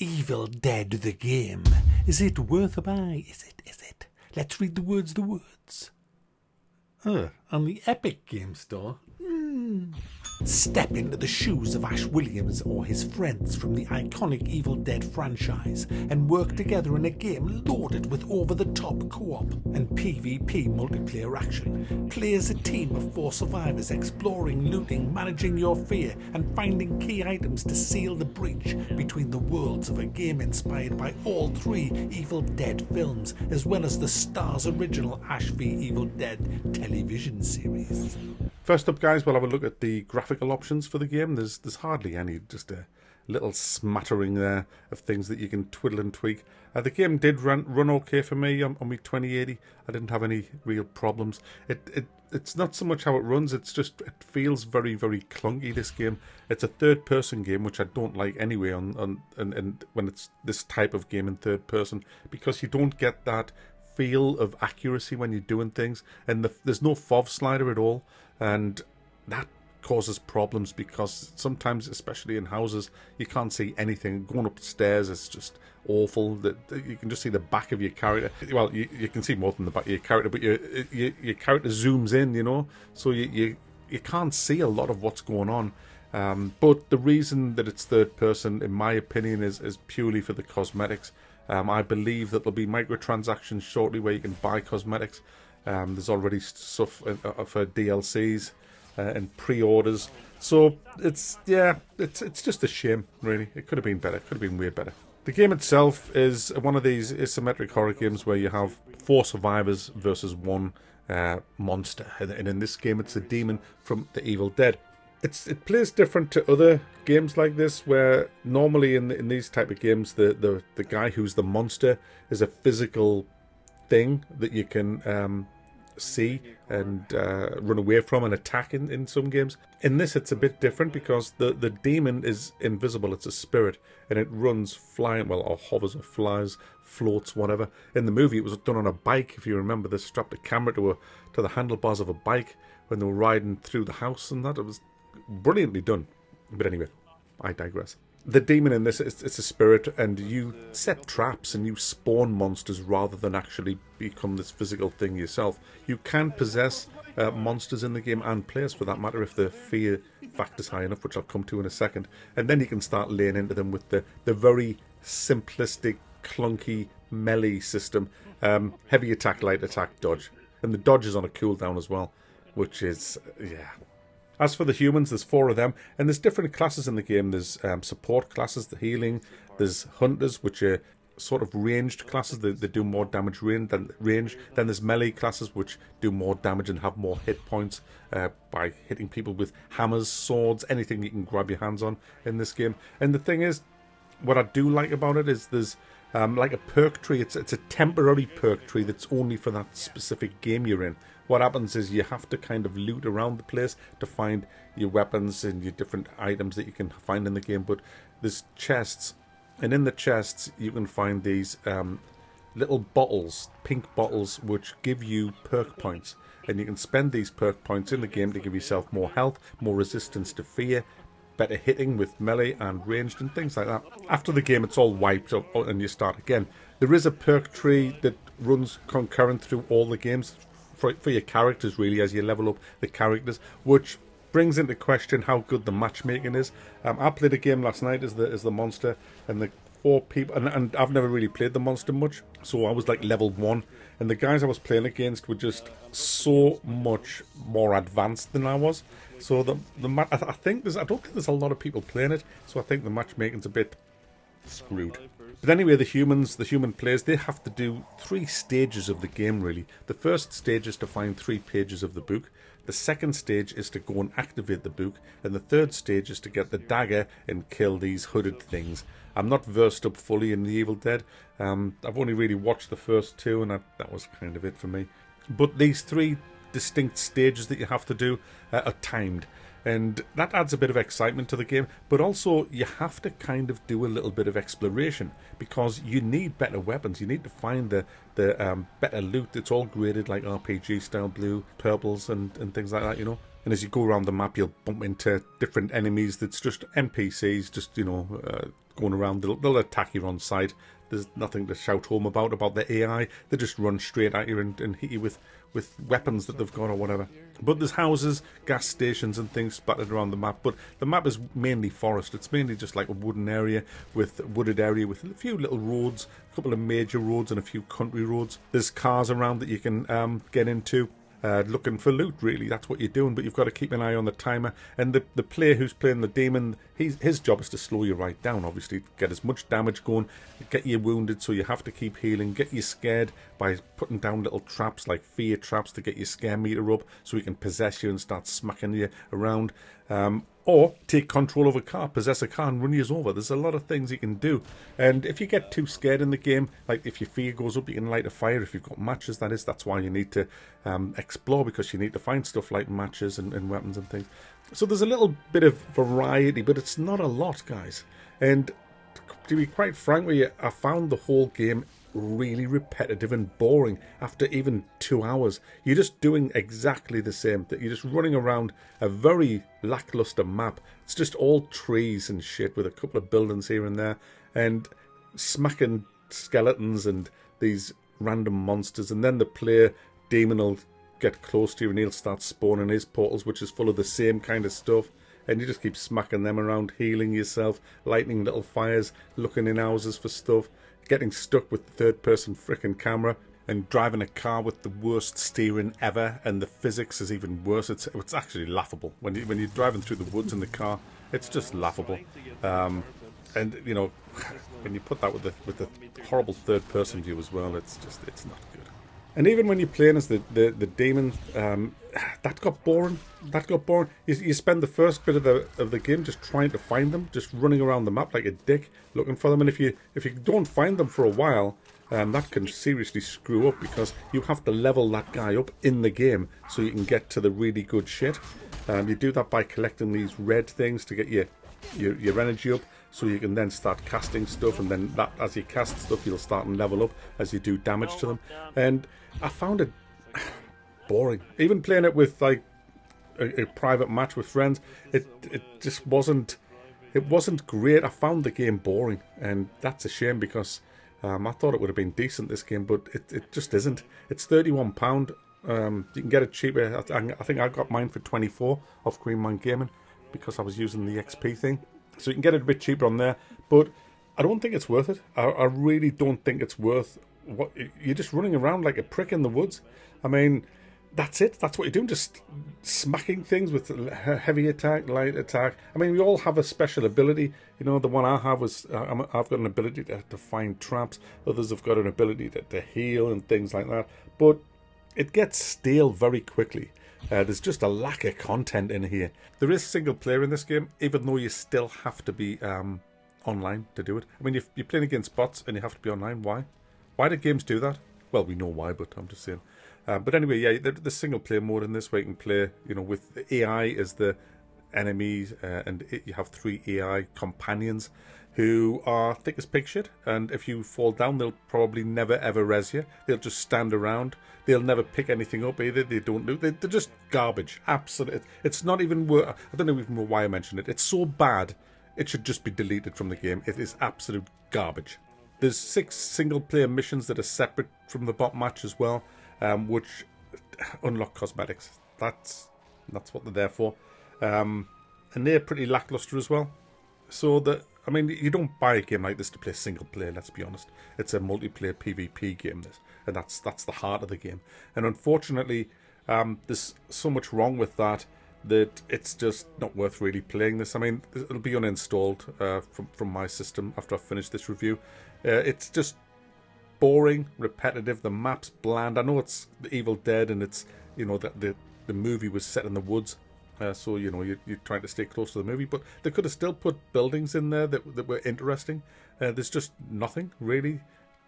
Evil Dead the game. Is it worth a buy? Is it? Let's read the words. On the Epic Game Store. Step into the shoes of Ash Williams or his friends from the iconic Evil Dead franchise and work together in a game loaded with over-the-top co-op and PvP multiplayer action. Play as a team of 4 survivors exploring, looting, managing your fear and finding key items to seal the breach between the worlds of a game inspired by all 3 Evil Dead films as well as the Star's original Ash v Evil Dead television series. First up, guys, we'll have a look at the graphical options for the game. There's hardly any, just a little smattering there of things that you can twiddle and tweak. The game did run okay for me on my 2080. I didn't have any real problems. It's not so much how it runs, it's just it feels very, very clunky, this game. It's a third-person game, which I don't like anyway and when it's this type of game in third person, because you don't get that feel of accuracy when you're doing things, and there's no FOV slider at all, and that causes problems because sometimes, especially in houses, you can't see anything. Going up the stairs is just awful. That you can just see the back of your character. Well, you can see more than the back of your character, but your character zooms in, you know, so you can't see a lot of what's going on. But the reason that it's third person, in my opinion, is purely for the cosmetics. I believe that there'll be microtransactions shortly where you can buy cosmetics. There's already stuff for DLCs and pre-orders. So it's just a shame, really. It could have been better. It could have been way better. The game itself is one of these isometric horror games where you have 4 survivors versus 1 monster. And in this game, it's a demon from the Evil Dead. It plays different to other games like this, where normally in these type of games, the guy who's the monster is a physical thing that you can see and run away from and attack in some games. In this, it's a bit different because the demon is invisible. It's a spirit, and it runs flying, well, or hovers or flies, floats, whatever. In the movie, it was done on a bike. If you remember, they strapped a camera to the handlebars of a bike when they were riding through the house, and that it was brilliantly done. But anyway, I digress. The demon in this, it's a spirit, and you set traps and you spawn monsters rather than actually become this physical thing yourself. You can possess monsters in the game, and players for that matter, if the fear factor's high enough, which I'll come to in a second. And then you can start laying into them with the very simplistic, clunky melee system. Heavy attack, light attack, dodge. And the dodge is on a cooldown as well, which is, yeah. As for the humans, there's 4 of them, and there's different classes in the game. There's support classes, the healing. There's hunters, which are sort of ranged classes. They do more damage than range. Then there's melee classes, which do more damage and have more hit points by hitting people with hammers, swords, anything you can grab your hands on in this game. And the thing is, what I do like about it is there's like a perk tree. It's a temporary perk tree that's only for that specific game you're in. What happens is you have to kind of loot around the place to find your weapons and your different items that you can find in the game. But there's chests, and in the chests you can find these little bottles, pink bottles, which give you perk points. And you can spend these perk points in the game to give yourself more health, more resistance to fear, better hitting with melee and ranged and things like that. After the game, it's all wiped up and you start again. There is a perk tree that runs concurrent through all the games for your characters, really, as you level up the characters, which brings into question how good the matchmaking is. I played a game last night as the monster, and the 4 people, and I've never really played the monster much, so I was like level 1, and the guys I was playing against were just so much more advanced than I was. So I don't think there's a lot of people playing it, so I think the matchmaking's a bit screwed. But anyway, the human players, they have to do 3 stages of the game, really. The first stage is to find 3 pages of the book. The second stage is to go and activate the book. And the third stage is to get the dagger and kill these hooded things. I'm not versed up fully in the Evil Dead. I've only really watched the first 2, and that was kind of it for me. But these 3 distinct stages that you have to do are timed. And that adds a bit of excitement to the game, but also you have to kind of do a little bit of exploration because you need better weapons. You need to find the better loot that's all graded like RPG style, blue, purples and things like that, you know. And as you go around the map, you'll bump into different enemies that's just NPCs, just, you know, going around. They'll attack you on sight. There's nothing to shout home about the AI. They just run straight at you and hit you with weapons that they've got or whatever. But there's houses, gas stations and things splattered around the map. But the map is mainly forest. It's mainly just like a wooded area with a few little roads, a couple of major roads and a few country roads. There's cars around that you can get into. Looking for loot, really. That's what you're doing, but you've got to keep an eye on the timer. And the player who's playing the demon, his job is to slow you right down, obviously. Get as much damage going, get you wounded, so you have to keep healing, get you scared by putting down little traps, like fear traps, to get your scare meter up, so he can possess you and start smacking you around. Or take control of a car, possess a car and run you over. There's a lot of things you can do. And if you get too scared in the game, like if your fear goes up, you can light a fire. If you've got matches, that is, that's why you need to explore, because you need to find stuff like matches and weapons and things. So there's a little bit of variety, but it's not a lot, guys. And to be quite frank with you, I found the whole game really repetitive and boring after even 2 hours. You're just doing exactly the same thing. You're just running around a very lackluster map. It's just all trees and shit with a couple of buildings here and there, and smacking skeletons and these random monsters. And then the player demon will get close to you and he'll start spawning his portals, which is full of the same kind of stuff. And you just keep smacking them around, healing yourself, lighting little fires, looking in houses for stuff, getting stuck with the third-person frickin' camera, and driving a car with the worst steering ever, and the physics is even worse. It's actually laughable when you're driving through the woods in the car. It's just laughable. And you know, when you put that with the horrible third-person view as well, it's not good. And even when you're playing as the demon, that got boring. You spend the first bit of the game just trying to find them, just running around the map like a dick looking for them. And if you don't find them for a while, that can seriously screw up, because you have to level that guy up in the game so you can get to the really good shit. You do that by collecting these red things to get your energy up, so you can then start casting stuff, and then that, as you cast stuff, you'll start and level up as you do damage to them. And I found it boring. Even playing it with like a private match with friends, it just wasn't great. I found the game boring, and that's a shame, because I thought it would have been decent, this game, but it just isn't. It's £31. You can get it cheaper. I think I got mine for 24 off Greenman Gaming, because I was using the XP thing. So you can get it a bit cheaper on there, but I don't think it's worth it. I really don't think it's worth what you're just running around like a prick in the woods. I mean, that's it. That's what you're doing, just smacking things with heavy attack, light attack. I mean, we all have a special ability. You know, the one I have was I've got an ability to find traps. Others have got an ability to heal and things like that. But it gets stale very quickly. There's just a lack of content in here. There is single player in this game, even though you still have to be online to do it. I mean, you're playing against bots and you have to be online. Why? Why do games do that? Well, we know why, but I'm just saying. But anyway, yeah, the single player mode in this, where you can play, you know, with the AI as the enemies, and you have 3 AI companions who are thick as pig shit, and if you fall down, they'll probably never ever res you. They'll just stand around. They'll never pick anything up either. They don't do. They're just garbage. Absolutely. It's not even worth. I don't know even why I mentioned it. It's so bad, it should just be deleted from the game. It is absolute garbage. There's 6 single player missions that are separate from the bot match as well, which unlock cosmetics. That's what they're there for, and they're pretty lackluster as well. So I mean, you don't buy a game like this to play single player, let's be honest. It's a multiplayer PvP game, this, and that's the heart of the game. And unfortunately, there's so much wrong with that it's just not worth really playing this. I mean, it'll be uninstalled from my system after I finish this review. It's just boring, repetitive. The map's bland. I know it's the Evil Dead, and it's, you know, the movie was set in the woods. So, you know, you're trying to stay close to the movie, but they could have still put buildings in there that were interesting. There's just nothing really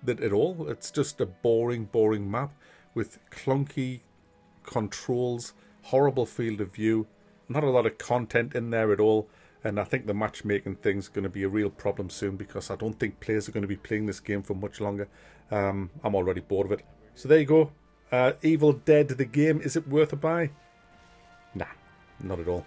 at all. It's just a boring map with clunky controls, horrible field of view, not a lot of content in there at all. And I think the matchmaking thing's going to be a real problem soon, because I don't think players are going to be playing this game for much longer. I'm already bored of it. So there you go. Evil Dead, the game. Is it worth a buy? Nah. Not at all.